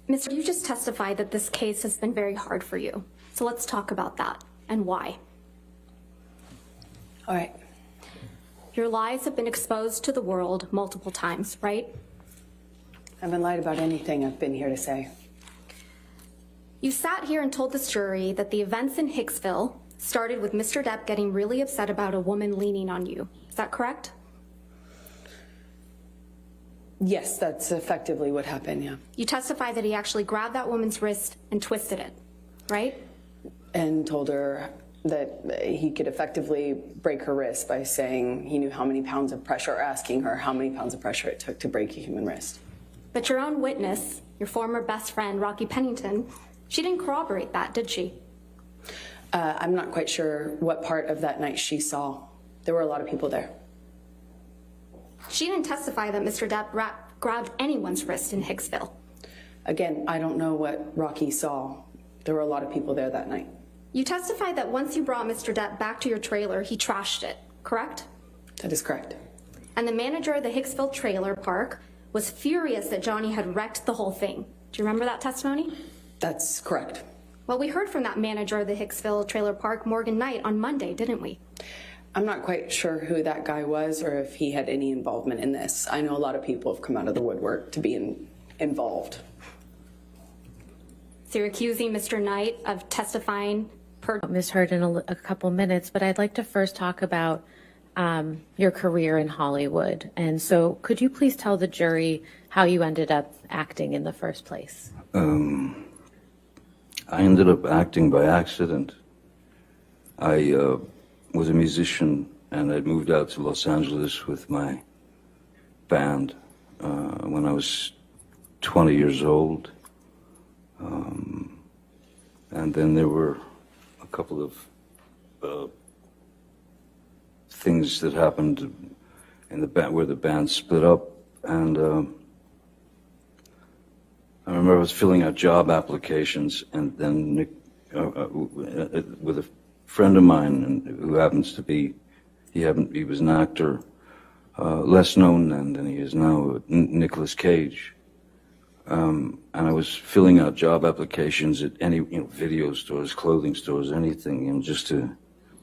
Mr. You just testified that this case has been very hard for you. So let's talk about that and why. All right. Your lies have been exposed to the world multiple times, right? I haven't lied about anything I've been here to say. You sat here and told this jury that the events in Hicksville started with Mr. Depp getting really upset about a woman leaning on you. Is that correct? Yes, that's effectively what happened, yeah. You testified that he actually grabbed that woman's wrist and twisted it, right? And told her that he could effectively break her wrist by saying he knew how many pounds of pressure, or asking her how many pounds of pressure it took to break a human wrist. But your own witness, your former best friend, Rocky Pennington, she didn't corroborate that, did she? I'm not quite sure what part of that night she saw. There were a lot of people there. She didn't testify that Mr. Depp grabbed anyone's wrist in Hicksville. Again, I don't know what Rocky saw. There were a lot of people there that night. You testified that once you brought Mr. Depp back to your trailer, he trashed it, correct? That is correct. And the manager of the Hicksville trailer park was furious that Johnny had wrecked the whole thing. Do you remember that testimony? That's correct. Well, we heard from that manager of the Hicksville trailer park, Morgan Knight, on Monday, didn't we? I'm not quite sure who that guy was or if he had any involvement in this. I know a lot of people have come out of the woodwork to be involved. So you're accusing Mr. Knight of testifying per... Ms. Hurd in a couple minutes, but I'd like to first talk about your career in Hollywood. And so could you please tell the jury how you ended up acting in the first place? I ended up acting by accident. I was a musician and I'd moved out to Los Angeles with my band when I was 20 years old. And then there were a couple of things that happened in the band where the band split up, and I remember I was filling out job applications, and then Nick, with a friend of mine who happens to be, he was an actor, less known then than he is now, Nicolas Cage. And I was filling out job applications at any, video stores, clothing stores, anything, just to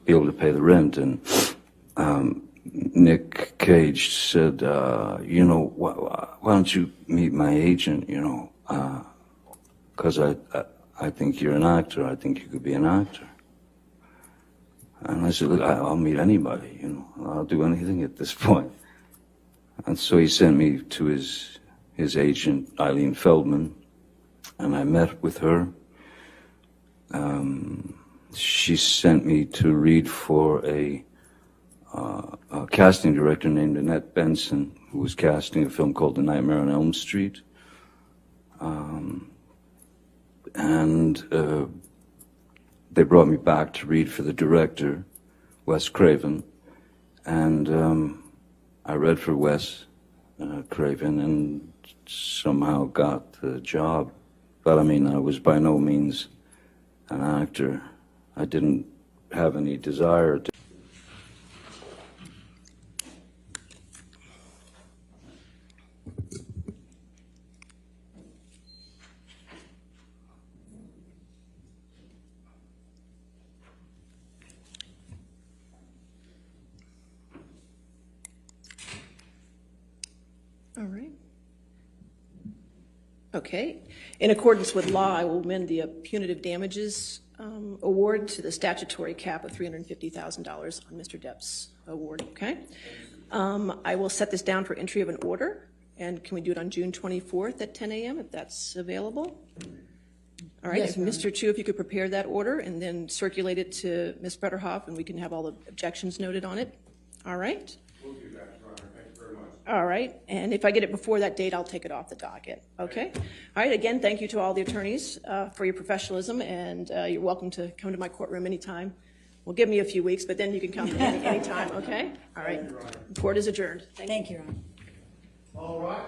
be able to pay the rent. And Nick Cage said, why don't you meet my agent, because I think you're an actor. I think you could be an actor. And I said, look, I'll meet anybody, I'll do anything at this point. And so he sent me to his agent, Eileen Feldman, and I met with her. She sent me to read for a casting director named Annette Benson, who was casting a film called The Nightmare on Elm Street. They brought me back to read for the director, Wes Craven, and I read for Wes Craven and somehow got the job. But I mean, I was by no means an actor. I didn't have any desire to. All right. Okay. In accordance with law, I will amend the punitive damages award to the statutory cap of $350,000 on Mr. Depp's award, okay? I will set this down for entry of an order, and can we do it on June 24th at 10 a.m. if that's available? All right, Yes, Mr. Chu, if you could prepare that order and then circulate it to Ms. Fetterhoff, and we can have all the objections noted on it. All right? We'll do that, Your Honor. Thank you very much. All right, and if I get it before that date, I'll take it off the docket, okay? All right, again, thank you to all the attorneys for your professionalism, and you're welcome to come to my courtroom anytime. Well, give me a few weeks, but then you can come anytime, okay? All right, court is adjourned. Thank you, Your Honor. All right.